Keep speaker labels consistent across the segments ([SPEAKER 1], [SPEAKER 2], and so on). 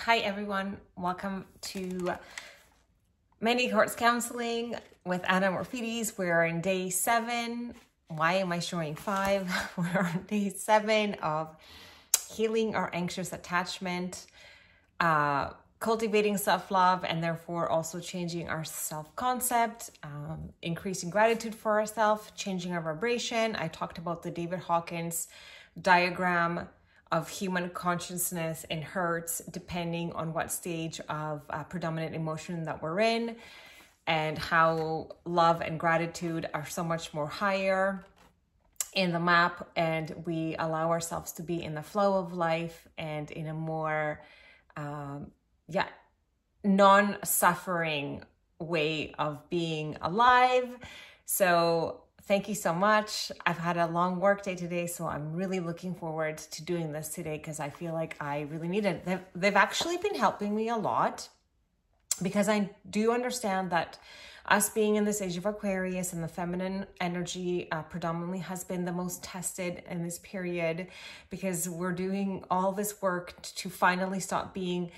[SPEAKER 1] Hi everyone, welcome to Many Courts Counseling with Anna Morphides. We're in day 7. Why am I showing 5? We're on day 7 of healing our anxious attachment, cultivating self-love, and therefore also changing our self-concept, increasing gratitude for ourselves, changing our vibration. I talked about the David Hawkins diagram of human consciousness and hertz, depending on what stage of predominant emotion that we're in, and how love and gratitude are so much more higher in the map, and we allow ourselves to be in the flow of life and in a more non-suffering way of being alive. So thank you so much. I've had a long work day today, so I'm really looking forward to doing this today because I feel like I really need it. They've actually been helping me a lot because I do understand that us being in this age of Aquarius and the feminine energy predominantly has been the most tested in this period, because we're doing all this work to finally stop being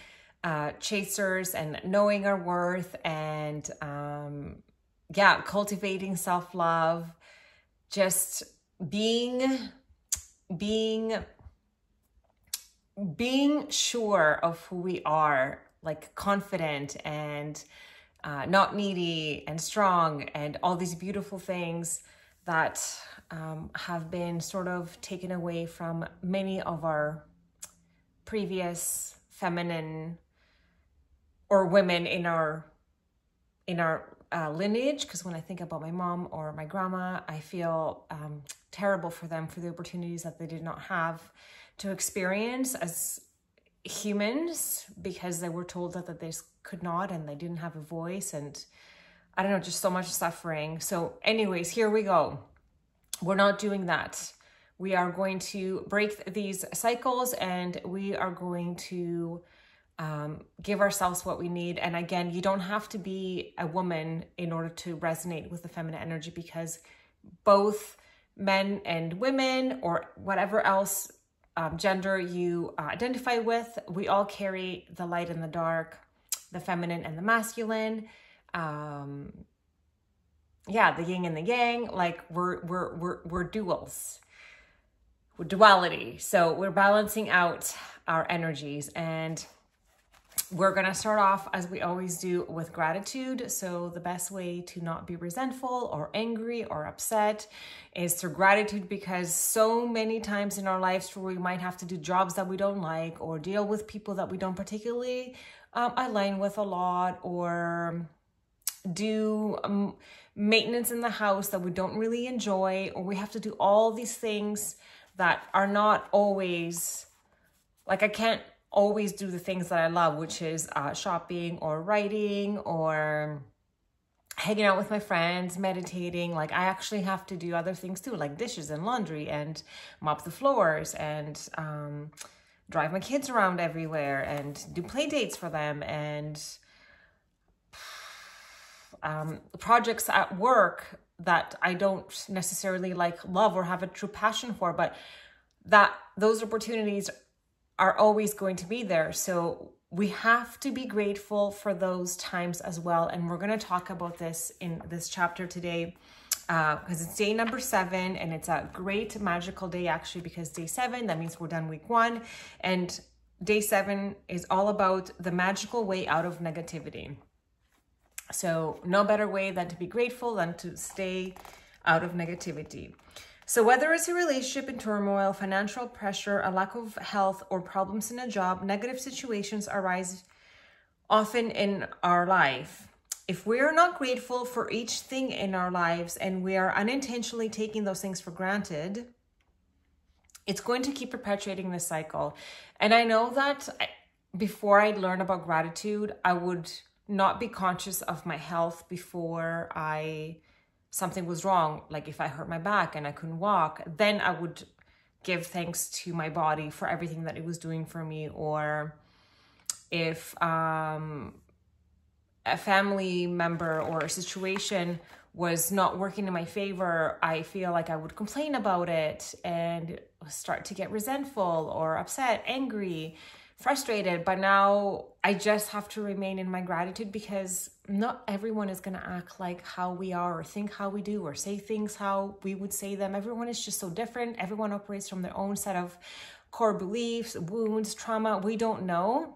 [SPEAKER 1] chasers and knowing our worth and cultivating self-love, just being sure of who we are, like confident and not needy and strong, and all these beautiful things that have been sort of taken away from many of our previous feminine or women in our lineage. Because when I think about my mom or my grandma, I feel terrible for them for the opportunities that they did not have to experience as humans, because they were told that they could not and they didn't have a voice, and I don't know, just so much suffering. So anyways, here we go. We're not doing that. We are going to break these cycles, and we are going to give ourselves what we need. And again, you don't have to be a woman in order to resonate with the feminine energy, because both men and women, or whatever else gender you identify with, we all carry the light and the dark, the feminine and the masculine, the yin and the yang. Like we're duals, we're duality. So we're balancing out our energies, and we're going to start off, as we always do, with gratitude. So the best way to not be resentful or angry or upset is through gratitude, because so many times in our lives where we might have to do jobs that we don't like, or deal with people that we don't particularly align with a lot, or do maintenance in the house that we don't really enjoy, or we have to do all these things that are not always, like, I can't always do the things that I love, which is shopping or writing or hanging out with my friends, meditating. Like, I actually have to do other things too, like dishes and laundry and mop the floors and drive my kids around everywhere and do play dates for them, and projects at work that I don't necessarily love or have a true passion for, but those opportunities are always going to be there. So we have to be grateful for those times as well. And we're going to talk about this in this chapter today, because it's day number 7, and it's a great magical day actually, because day 7, that means we're done week 1, and day 7 is all about the magical way out of negativity. So no better way than to be grateful than to stay out of negativity. So whether it's a relationship in turmoil, financial pressure, a lack of health, or problems in a job, negative situations arise often in our life. If we are not grateful for each thing in our lives, and we are unintentionally taking those things for granted, it's going to keep perpetuating this cycle. And I know that before I learned about gratitude, I would not be conscious of my health before something was wrong. Like if I hurt my back and I couldn't walk, then I would give thanks to my body for everything that it was doing for me. Or if a family member or a situation was not working in my favor, I feel like I would complain about it and start to get resentful or upset, angry, frustrated, but now I just have to remain in my gratitude, because not everyone is going to act like how we are, or think how we do, or say things how we would say them. Everyone is just so different. Everyone operates from their own set of core beliefs, wounds, trauma. We don't know.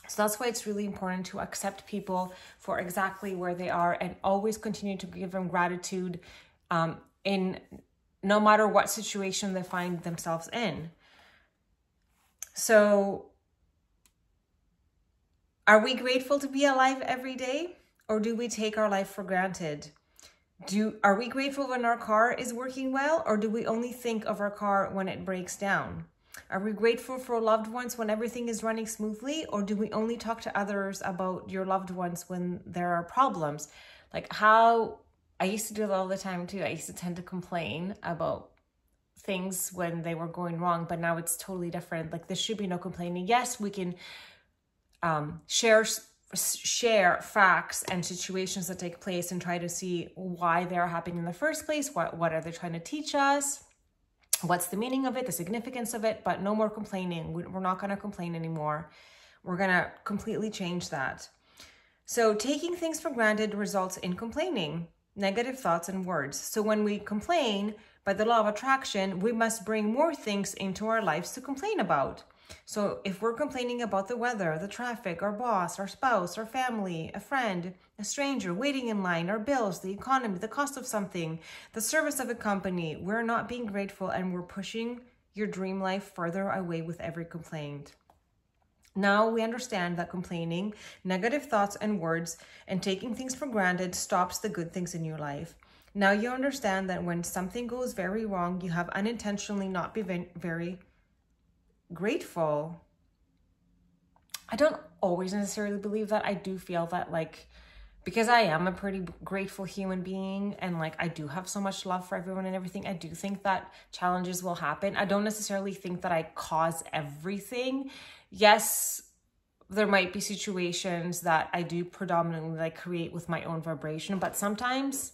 [SPEAKER 1] So that's why it's really important to accept people for exactly where they are, and always continue to give them gratitude in no matter what situation they find themselves in. So are we grateful to be alive every day, or do we take our life for granted? Are we grateful when our car is working well, or do we only think of our car when it breaks down? Are we grateful for loved ones when everything is running smoothly, or do we only talk to others about your loved ones when there are problems? Like how I used to do that all the time too. I used to tend to complain about things when they were going wrong, but now it's totally different. Like there should be no complaining. Yes, we can share facts and situations that take place and try to see why they're happening in the first place. What are they trying to teach us? What's the meaning of it, the significance of it? But no more complaining. We're not going to complain anymore. We're going to completely change that. So taking things for granted results in complaining, negative thoughts and words. So when we complain, by the law of attraction, we must bring more things into our lives to complain about. So if we're complaining about the weather, the traffic, our boss, our spouse, our family, a friend, a stranger, waiting in line, our bills, the economy, the cost of something, the service of a company, we're not being grateful, and we're pushing your dream life further away with every complaint. Now we understand that complaining, negative thoughts and words, and taking things for granted stops the good things in your life. Now you understand that when something goes very wrong, you have unintentionally not been very grateful. I don't always necessarily believe that. I do feel that, like, because I am a pretty grateful human being, and like I do have so much love for everyone and everything, I do think that challenges will happen. I don't necessarily think that I cause everything. Yes, there might be situations that I do predominantly like create with my own vibration, but sometimes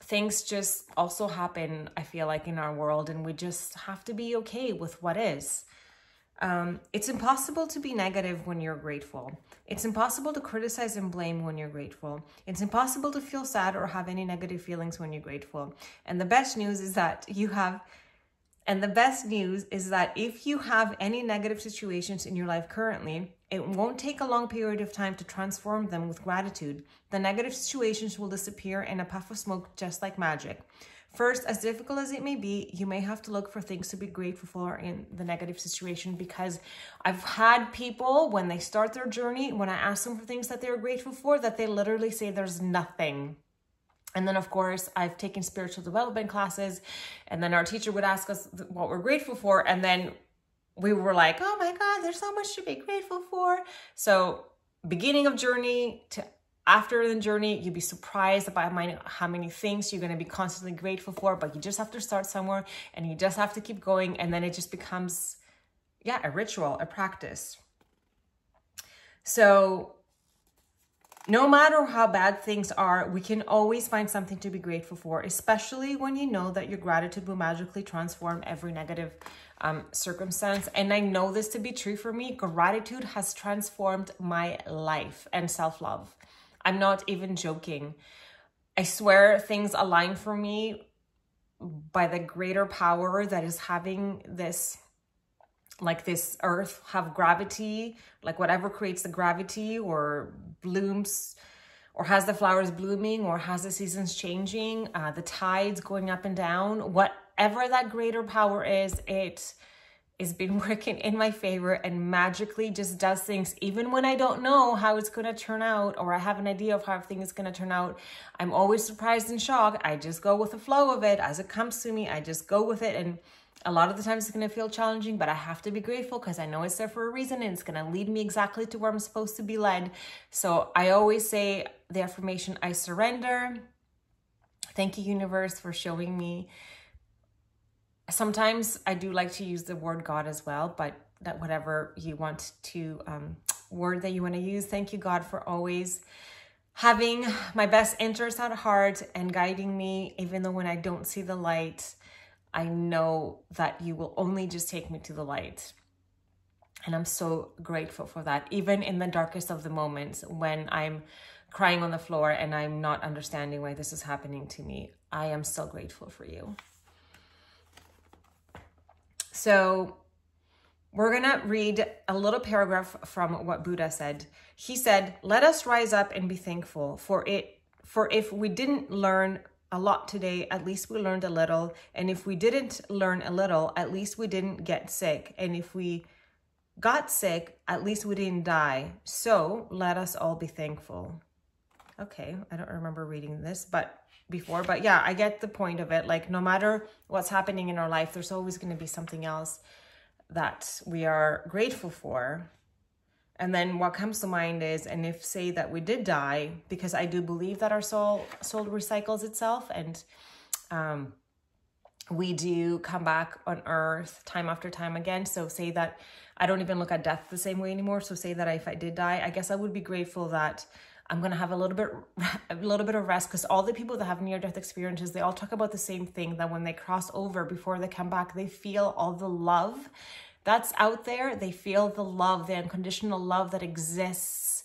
[SPEAKER 1] things just also happen, I feel like, in our world, and we just have to be okay with what is. It's impossible to be negative when you're grateful. It's impossible to criticize and blame when you're grateful. It's impossible to feel sad or have any negative feelings when you're grateful. And the best news is that if you have any negative situations in your life currently, it won't take a long period of time to transform them with gratitude. The negative situations will disappear in a puff of smoke, just like magic. First, as difficult as it may be, you may have to look for things to be grateful for in the negative situation, because I've had people, when they start their journey, when I ask them for things that they're grateful for, that they literally say there's nothing. And then, of course, I've taken spiritual development classes, and then our teacher would ask us what we're grateful for, and then we were like, oh my God, there's so much to be grateful for. So beginning of journey to after the journey, you'd be surprised about how many things you're going to be constantly grateful for, but you just have to start somewhere, and you just have to keep going, and then it just becomes, a ritual, a practice. So no matter how bad things are, we can always find something to be grateful for, especially when you know that your gratitude will magically transform every negative circumstance. And I know this to be true for me. Gratitude has transformed my life and self-love. I'm not even joking. I swear things align for me by the greater power that is having this, like this earth have gravity, like whatever creates the gravity or blooms or has the flowers blooming or has the seasons changing, the tides going up and down, whatever that greater power is, it has been working in my favor and magically just does things. Even when I don't know how it's going to turn out, or I have an idea of how everything is going to turn out, I'm always surprised and shocked. I just go with the flow of it. As it comes to me, I just go with it. And a lot of the times it's going to feel challenging, but I have to be grateful because I know it's there for a reason, and it's going to lead me exactly to where I'm supposed to be led. So I always say the affirmation, I surrender. Thank you, universe, for showing me. Sometimes I do like to use the word God as well, but that whatever you want to, word that you want to use. Thank you, God, for always having my best interests at heart and guiding me, even though when I don't see the light, I know that you will only just take me to the light. And I'm so grateful for that. Even in the darkest of the moments when I'm crying on the floor and I'm not understanding why this is happening to me, I am still grateful for you. So we're gonna read a little paragraph from what Buddha said. He said, "Let us rise up and be thankful for if we didn't learn a lot today, at least we learned a little. And if we didn't learn a little, at least we didn't get sick. And if we got sick, at least we didn't die. So let us all be thankful." Okay, I don't remember reading this before, but yeah, I get the point of it. Like, no matter what's happening in our life, there's always going to be something else that we are grateful for. And then what comes to mind is, and if say that we did die, because I do believe that our soul recycles itself, and we do come back on earth time after time again. So say that I don't even look at death the same way anymore. So say that if I did die, I guess I would be grateful that I'm going to have a little bit of rest, because all the people that have near-death experiences, they all talk about the same thing, that when they cross over, before they come back, they feel all the love that's out there. They feel the love, the unconditional love that exists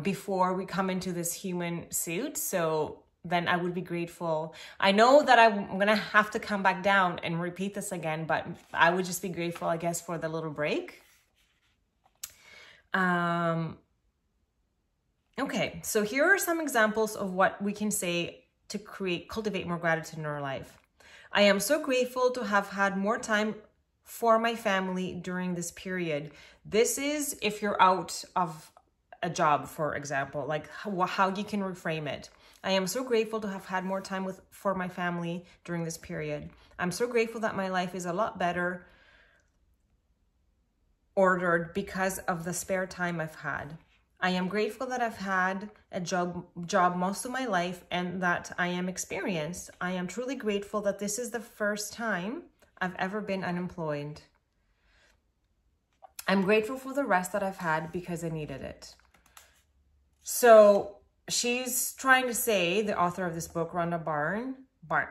[SPEAKER 1] before we come into this human suit. So then I would be grateful. I know that I'm going to have to come back down and repeat this again, but I would just be grateful, I guess, for the little break. Okay, so here are some examples of what we can say to cultivate more gratitude in our life. I am so grateful to have had more time for my family during this period. This is if you're out of a job, for example, like how you can reframe it. I am so grateful to have had more time for my family during this period. I'm so grateful that my life is a lot better ordered because of the spare time I've had. I am grateful that I've had a job most of my life and that I am experienced. I am truly grateful that this is the first time I've ever been unemployed. I'm grateful for the rest that I've had because I needed it. So she's trying to say, the author of this book, Rhonda Byrne, I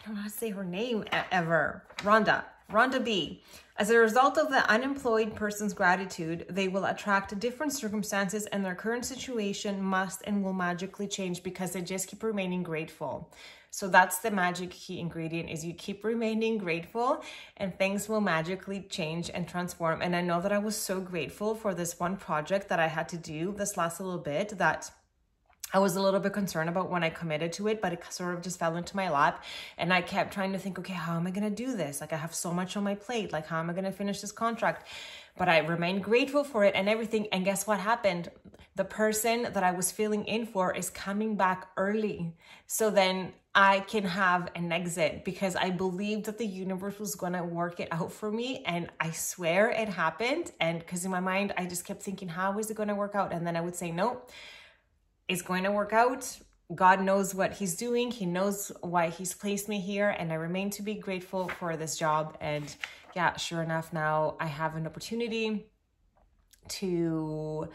[SPEAKER 1] don't know how to say her name ever. Rhonda B. As a result of the unemployed person's gratitude, they will attract different circumstances, and their current situation must and will magically change because they just keep remaining grateful. So that's the magic key ingredient, is you keep remaining grateful and things will magically change and transform. And I know that I was so grateful for this one project that I had to do this last little bit that I was a little bit concerned about when I committed to it, but it sort of just fell into my lap. And I kept trying to think, okay, how am I going to do this? Like, I have so much on my plate. Like, how am I going to finish this contract? But I remained grateful for it and everything. And guess what happened? The person that I was filling in for is coming back early. So then I can have an exit because I believed that the universe was going to work it out for me. And I swear it happened. And because in my mind, I just kept thinking, how is it going to work out? And then I would say, no. It's going to work out. God knows what he's doing. He knows why he's placed me here. And I remain to be grateful for this job. And yeah, sure enough, now I have an opportunity to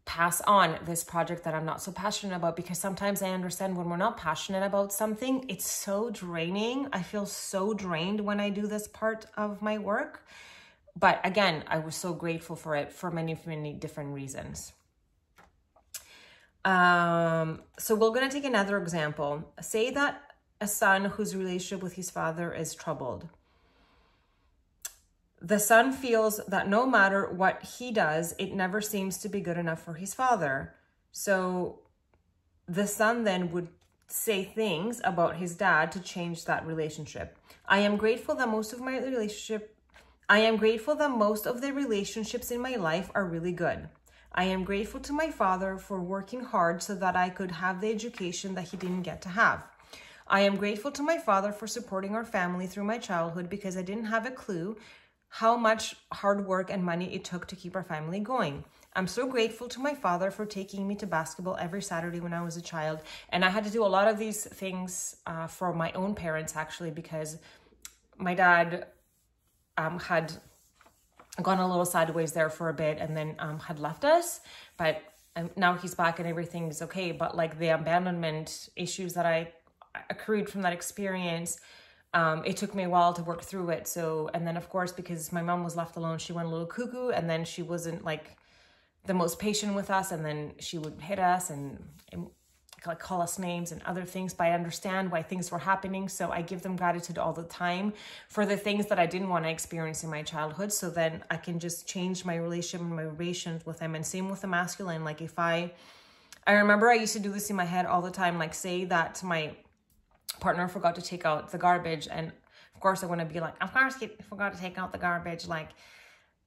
[SPEAKER 1] pass on this project that I'm not so passionate about, because sometimes I understand when we're not passionate about something, it's so draining. I feel so drained when I do this part of my work. But again, I was so grateful for it for many, many different reasons. So we're going to take another example. Say that a son whose relationship with his father is troubled. The son feels that no matter what he does, it never seems to be good enough for his father. So the son then would say things about his dad to change that relationship. I am grateful that most of the relationships in my life are really good. I am grateful to my father for working hard so that I could have the education that he didn't get to have. I am grateful to my father for supporting our family through my childhood because I didn't have a clue how much hard work and money it took to keep our family going. I'm so grateful to my father for taking me to basketball every Saturday when I was a child. And I had to do a lot of these things for my own parents, actually, because my dad had gone a little sideways there for a bit and then had left us, but now he's back and everything is okay. But like the abandonment issues that I accrued from that experience It took me a while to work through it. So, and then of course, because my mom was left alone, she went a little cuckoo, and then she wasn't like the most patient with us, and then she would hit us and like call us names and other things, but I understand why things were happening. So I give them gratitude all the time for the things that I didn't want to experience in my childhood. So then I can just change my relationship and my relations with them. And same with the masculine. Like if I remember I used to do this in my head all the time, like say that my partner forgot to take out the garbage. And of course I want to be like, of course he forgot to take out the garbage. Like,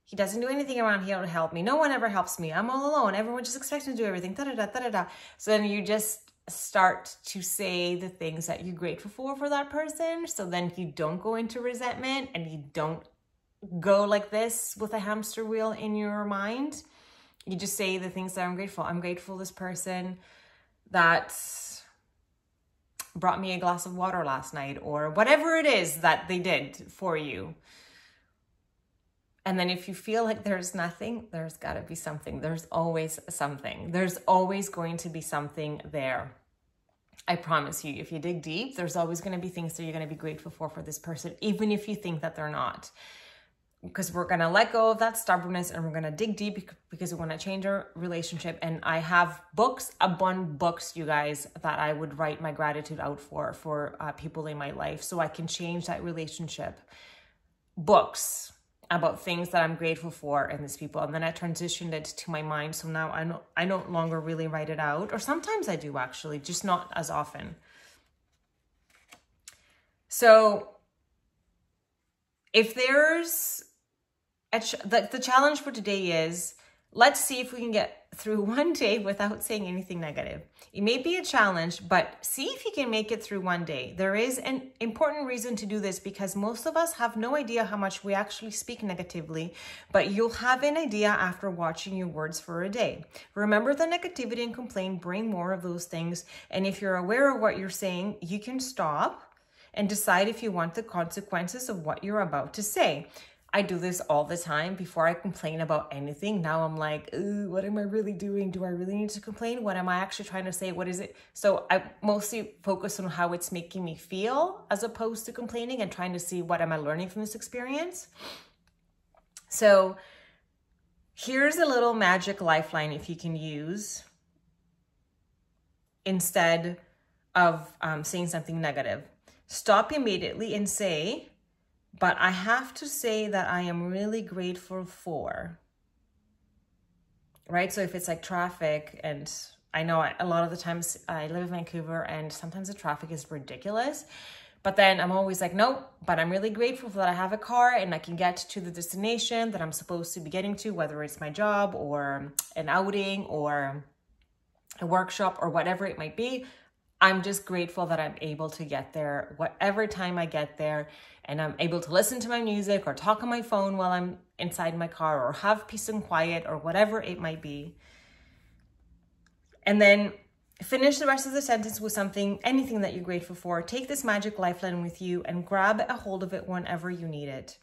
[SPEAKER 1] he doesn't do anything around here to help me. No one ever helps me. I'm all alone. Everyone just expects me to do everything. Da-da-da. So then you just start to say the things that you're grateful for that person. So then you don't go into resentment and you don't go like this with a hamster wheel in your mind. You just say the things that I'm grateful. I'm grateful this person that brought me a glass of water last night, or whatever it is that they did for you. And then if you feel like there's nothing, there's got to be something. There's always something. There's always going to be something there. I promise you, if you dig deep, there's always going to be things that you're going to be grateful for this person, even if you think that they're not. Because we're going to let go of that stubbornness and we're going to dig deep because we want to change our relationship. And I have books upon books, you guys, that I would write my gratitude out for people in my life so I can change that relationship. Books about things that I'm grateful for in these people. And then I transitioned it to my mind. So now I no longer really write it out, or sometimes I do actually, just not as often. So if there's the challenge for today is, let's see if we can get through one day without saying anything negative. It may be a challenge, but see if you can make it through one day. There is an important reason to do this because most of us have no idea how much we actually speak negatively, but you'll have an idea after watching your words for a day. Remember that negativity and complaint bring more of those things. And if you're aware of what you're saying, you can stop and decide if you want the consequences of what you're about to say. I do this all the time before I complain about anything. Now I'm like, what am I really doing? Do I really need to complain? What am I actually trying to say? What is it? So I mostly focus on how it's making me feel as opposed to complaining and trying to see what am I learning from this experience. So here's a little magic lifeline if you can use instead of saying something negative. Stop immediately and say, but I have to say that I am really grateful for, right? So if it's like traffic, and I know a lot of the times I live in Vancouver and sometimes the traffic is ridiculous, but then I'm always like, no, but I'm really grateful that I have a car and I can get to the destination that I'm supposed to be getting to, whether it's my job or an outing or a workshop or whatever it might be. I'm just grateful that I'm able to get there whatever time I get there, and I'm able to listen to my music or talk on my phone while I'm inside my car or have peace and quiet or whatever it might be. And then finish the rest of the sentence with anything that you're grateful for. Take this magic lifeline with you and grab a hold of it whenever you need it.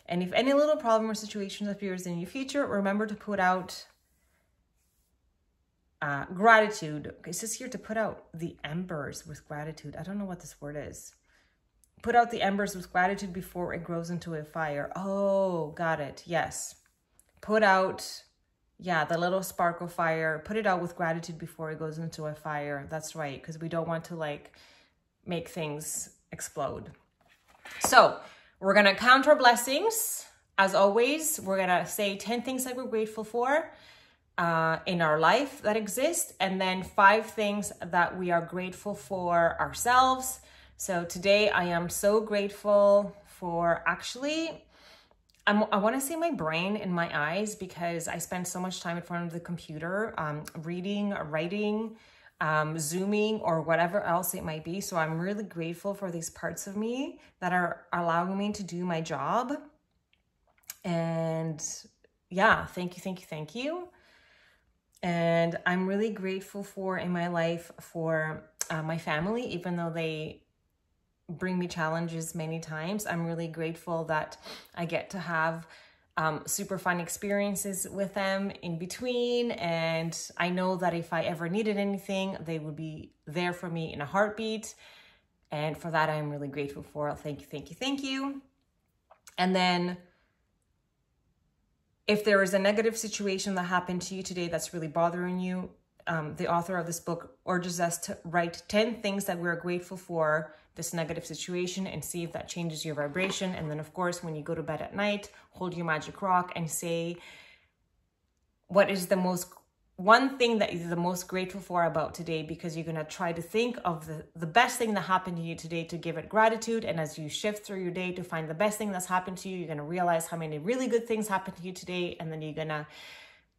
[SPEAKER 1] And if any little problem or situation appears in your future, remember to put out gratitude. Okay, it says here to put out the embers with gratitude. I don't know what this word is. Put out the embers with gratitude before it grows into a fire. Oh, got it. Yes. Put out, the little sparkle fire. Put it out with gratitude before it goes into a fire. That's right, because we don't want to like make things explode. So we're going to count our blessings. As always, we're going to say 10 things that we're grateful for in our life that exist, and then 5 things that we are grateful for ourselves. So today I am so grateful for I want to say my brain and my eyes, because I spend so much time in front of the computer, reading, writing, Zooming, or whatever else it might be. So I'm really grateful for these parts of me that are allowing me to do my job. And yeah, thank you. And I'm really grateful in my life for my family, even though they bring me challenges many times. I'm really grateful that I get to have super fun experiences with them in between. And I know that if I ever needed anything, they would be there for me in a heartbeat. And for that, I'm really grateful for. Thank you, thank you, thank you. And then if there is a negative situation that happened to you today that's really bothering you, the author of this book urges us to write 10 things that we're grateful for this negative situation and see if that changes your vibration. And then, of course, when you go to bed at night, hold your magic rock and say, what is one thing that you're the most grateful for about today, because you're going to try to think of the best thing that happened to you today to give it gratitude. And as you shift through your day to find the best thing that's happened to you, you're going to realize how many really good things happened to you today. And then you're going to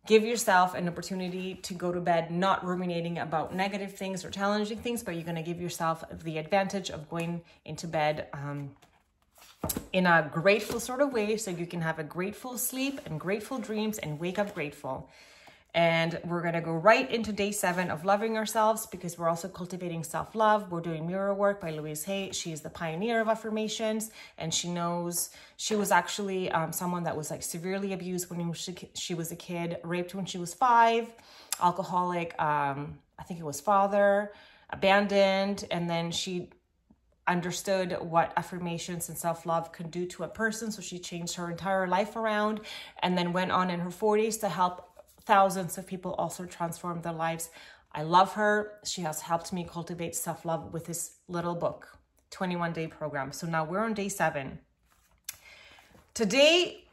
[SPEAKER 1] give yourself an opportunity to go to bed not ruminating about negative things or challenging things, but you're going to give yourself the advantage of going into bed in a grateful sort of way, so you can have a grateful sleep and grateful dreams and wake up grateful. And we're going to go right into day 7 of loving ourselves, because we're also cultivating self-love. We're doing mirror work by Louise Hay. She's the pioneer of affirmations, and she was actually someone that was like severely abused when she was a kid, raped when she was 5, alcoholic, I think it was father, abandoned. And then she understood what affirmations and self-love could do to a person. So she changed her entire life around, and then went on in her 40s to help thousands of people also transform their lives. I love her. She has helped me cultivate self-love with this little book, 21-day program. So now we're on day 7. Today,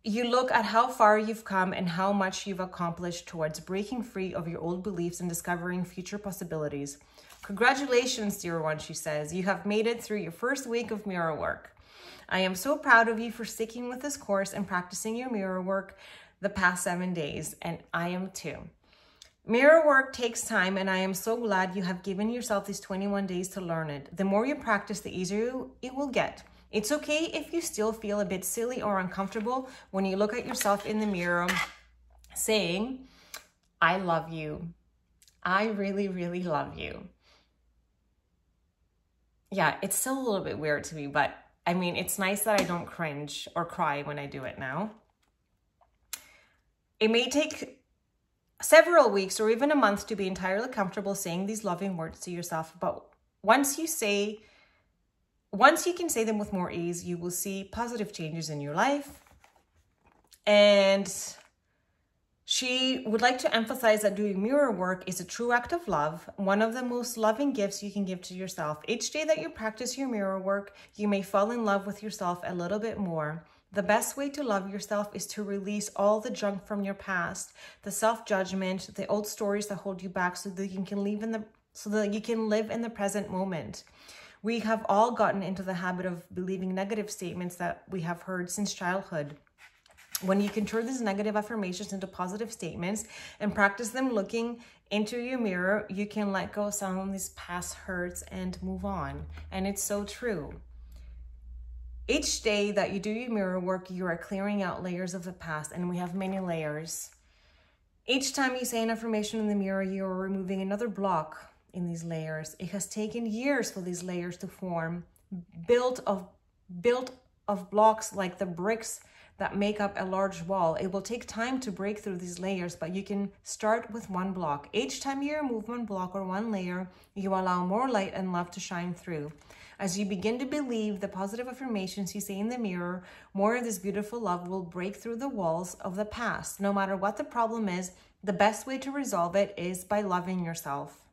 [SPEAKER 1] you look at how far you've come and how much you've accomplished towards breaking free of your old beliefs and discovering future possibilities. Congratulations, dear one, she says. You have made it through your first week of mirror work. I am so proud of you for sticking with this course and practicing your mirror work the past 7 days, and I am too. Mirror work takes time, and I am so glad you have given yourself these 21 days to learn it. The more you practice, the easier it will get. It's okay if you still feel a bit silly or uncomfortable when you look at yourself in the mirror saying, I love you. I really, really love you. Yeah, it's still a little bit weird to me, but I mean, it's nice that I don't cringe or cry when I do it now. It may take several weeks or even a month to be entirely comfortable saying these loving words to yourself, but once you can say them with more ease, you will see positive changes in your life. And she would like to emphasize that doing mirror work is a true act of love, one of the most loving gifts you can give to yourself. Each day that you practice your mirror work, you may fall in love with yourself a little bit more. The best way to love yourself is to release all the junk from your past, the self-judgment, the old stories that hold you back, so that you can live in the present moment. We have all gotten into the habit of believing negative statements that we have heard since childhood. When you can turn these negative affirmations into positive statements and practice them looking into your mirror, you can let go of some of these past hurts and move on. And it's so true. Each day that you do your mirror work, you are clearing out layers of the past, and we have many layers. Each time you say an affirmation in the mirror, you are removing another block in these layers. It has taken years for these layers to form, built of blocks like the bricks that make up a large wall. It will take time to break through these layers, but you can start with one block. Each time you remove one block or one layer, you allow more light and love to shine through. As you begin to believe the positive affirmations you say in the mirror, more of this beautiful love will break through the walls of the past. No matter what the problem is, the best way to resolve it is by loving yourself.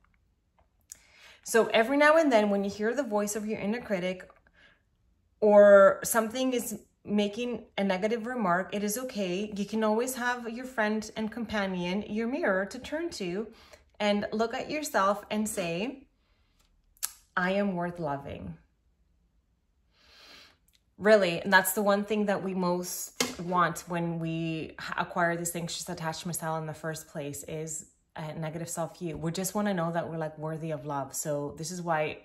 [SPEAKER 1] So every now and then, when you hear the voice of your inner critic or something is making a negative remark, it is okay. You can always have your friend and companion, your mirror, to turn to and look at yourself and say, I am worth loving. Really, and that's the one thing that we most want when we acquire this anxious attachment style in the first place, is a negative self-view. We just want to know that we're like worthy of love. So this is why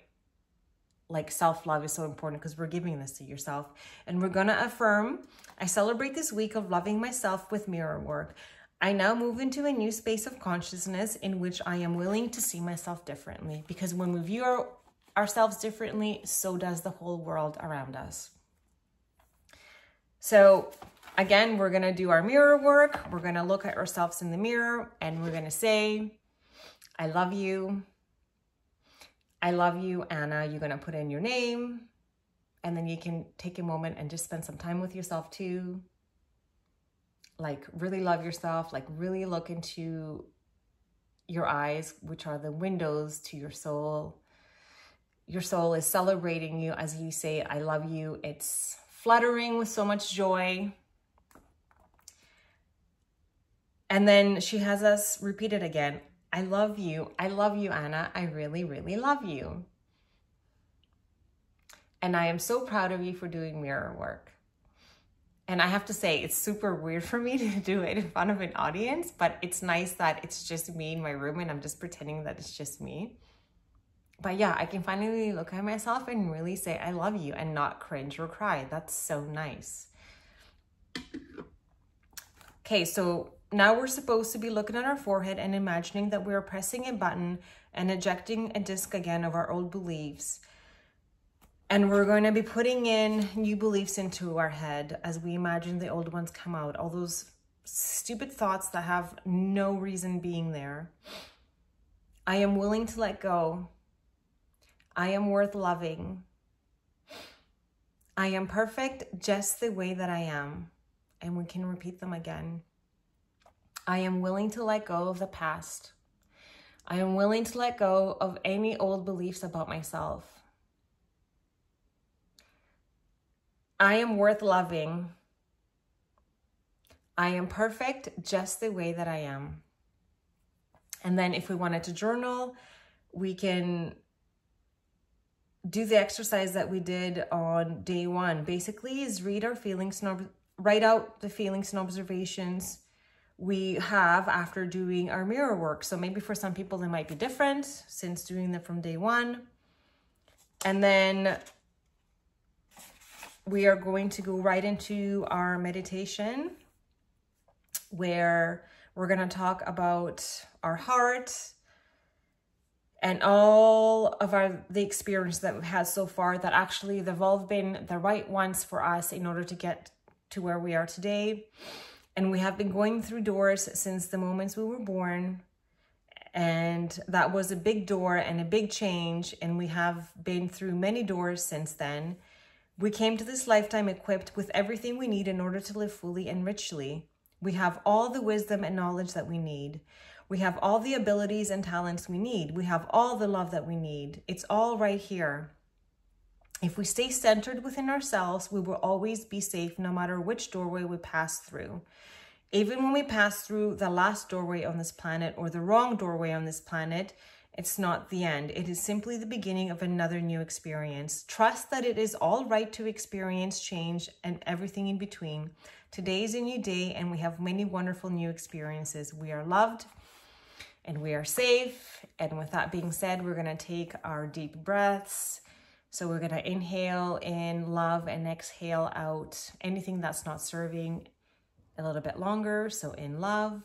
[SPEAKER 1] like self-love is so important, because we're giving this to yourself. And we're going to affirm, I celebrate this week of loving myself with mirror work. I now move into a new space of consciousness in which I am willing to see myself differently, because when we view ourselves differently, so does the whole world around us. So again, we're going to do our mirror work. We're going to look at ourselves in the mirror and we're going to say, I love you. I love you, Anna. You're going to put in your name, and then you can take a moment and just spend some time with yourself too. Like really love yourself, like really look into your eyes, which are the windows to your soul. Your soul is celebrating you as you say, I love you. It's fluttering with so much joy. And then she has us repeat it again. I love you. I love you, Anna. I really, really love you. And I am so proud of you for doing mirror work. And I have to say, it's super weird for me to do it in front of an audience, but it's nice that it's just me in my room and I'm just pretending that it's just me. But yeah, I can finally look at myself and really say, I love you, and not cringe or cry. That's so nice. Okay, so now we're supposed to be looking at our forehead and imagining that we're pressing a button and ejecting a disc again of our old beliefs. And we're going to be putting in new beliefs into our head as we imagine the old ones come out. All those stupid thoughts that have no reason being there. I am willing to let go. I am worth loving. I am perfect just the way that I am. And we can repeat them again. I am willing to let go of the past. I am willing to let go of any old beliefs about myself. I am worth loving. I am perfect just the way that I am. And then if we wanted to journal, we can do the exercise that we did on day 1. Basically is read our feelings and write out the feelings and observations we have after doing our mirror work. So maybe for some people they might be different since doing them from day 1. And then we are going to go right into our meditation where we're going to talk about our heart and all of the experience that we've had so far, that actually they've all been the right ones for us in order to get to where we are today. And we have been going through doors since the moments we were born. And that was a big door and a big change. And we have been through many doors since then. We came to this lifetime equipped with everything we need in order to live fully and richly. We have all the wisdom and knowledge that we need. We have all the abilities and talents we need. We have all the love that we need. It's all right here. If we stay centered within ourselves, we will always be safe no matter which doorway we pass through. Even when we pass through the last doorway on this planet or the wrong doorway on this planet, it's not the end. It is simply the beginning of another new experience. Trust that it is all right to experience change and everything in between. Today is a new day and we have many wonderful new experiences. We are loved and we are safe. And with that being said, we're going to take our deep breaths. So we're going to inhale in love and exhale out anything that's not serving a little bit longer. So in love.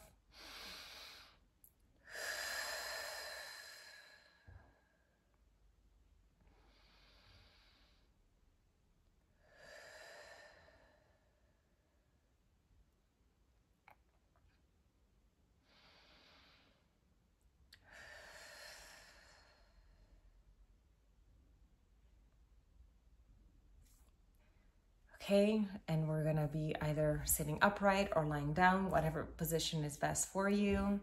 [SPEAKER 1] Okay, and we're gonna be either sitting upright or lying down, whatever position is best for you.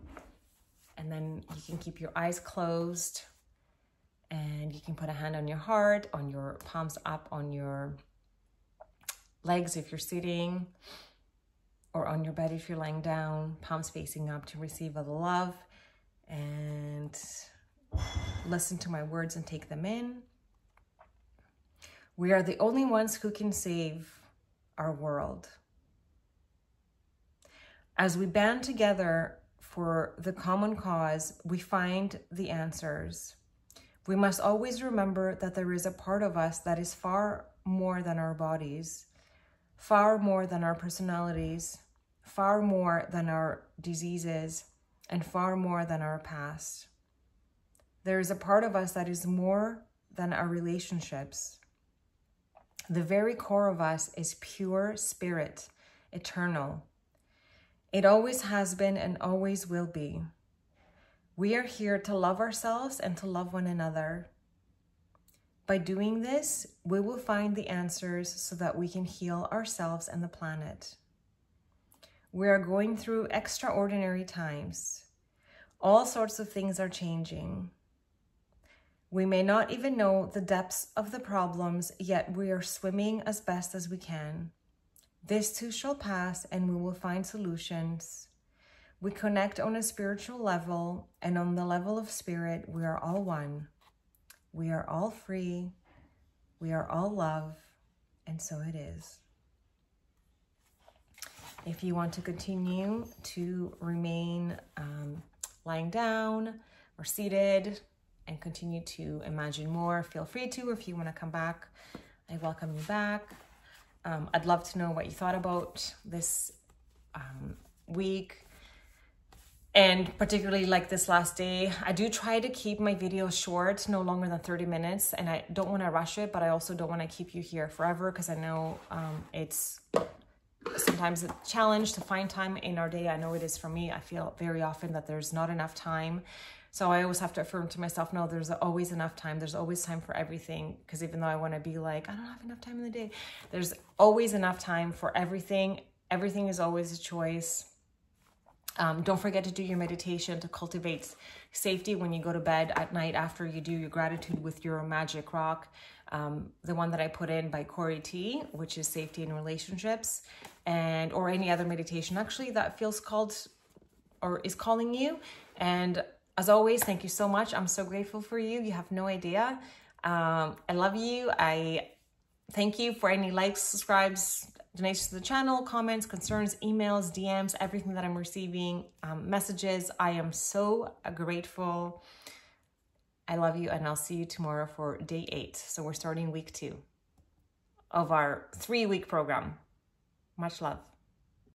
[SPEAKER 1] And then you can keep your eyes closed and you can put a hand on your heart, on your palms up on your legs if you're sitting, or on your bed if you're lying down, palms facing up to receive all the love, and listen to my words and take them in. We are the only ones who can save our world. As we band together for the common cause, we find the answers. We must always remember that there is a part of us that is far more than our bodies, far more than our personalities, far more than our diseases, and far more than our past. There is a part of us that is more than our relationships. The very core of us is pure spirit, eternal. It always has been and always will be. We are here to love ourselves and to love one another. By doing this, we will find the answers so that we can heal ourselves and the planet. We are going through extraordinary times. All sorts of things are changing. We may not even know the depths of the problems, yet we are swimming as best as we can. This too shall pass, and we will find solutions. We connect on a spiritual level, and on the level of spirit, we are all one. We are all free. We are all love, and so it is. If you want to continue to remain lying down or seated and continue to imagine more, feel free to. If you want to come back, I welcome you back. I'd love to know what you thought about this week, and particularly like this last day. I do try to keep my videos short, no longer than 30 minutes, and I don't want to rush it, but I also don't want to keep you here forever, because I know it's sometimes a challenge to find time in our day. I know it is for me. I feel very often that there's not enough time. So I always have to affirm to myself, no, there's always enough time. There's always time for everything. Because even though I want to be like, I don't have enough time in the day, there's always enough time for everything. Everything is always a choice. Don't forget to do your meditation to cultivate safety when you go to bed at night, after you do your gratitude with your magic rock. The one that I put in by Corey T, which is safety in relationships, and or any other meditation actually that feels called or is calling you. And as always, thank you so much. I'm so grateful for you. You have no idea. I love you. I thank you for any likes, subscribes, donations to the channel, comments, concerns, emails, DMs, everything that I'm receiving, messages. I am so grateful. I love you, and I'll see you tomorrow for day 8. So we're starting week 2 of our 3-week program. Much love.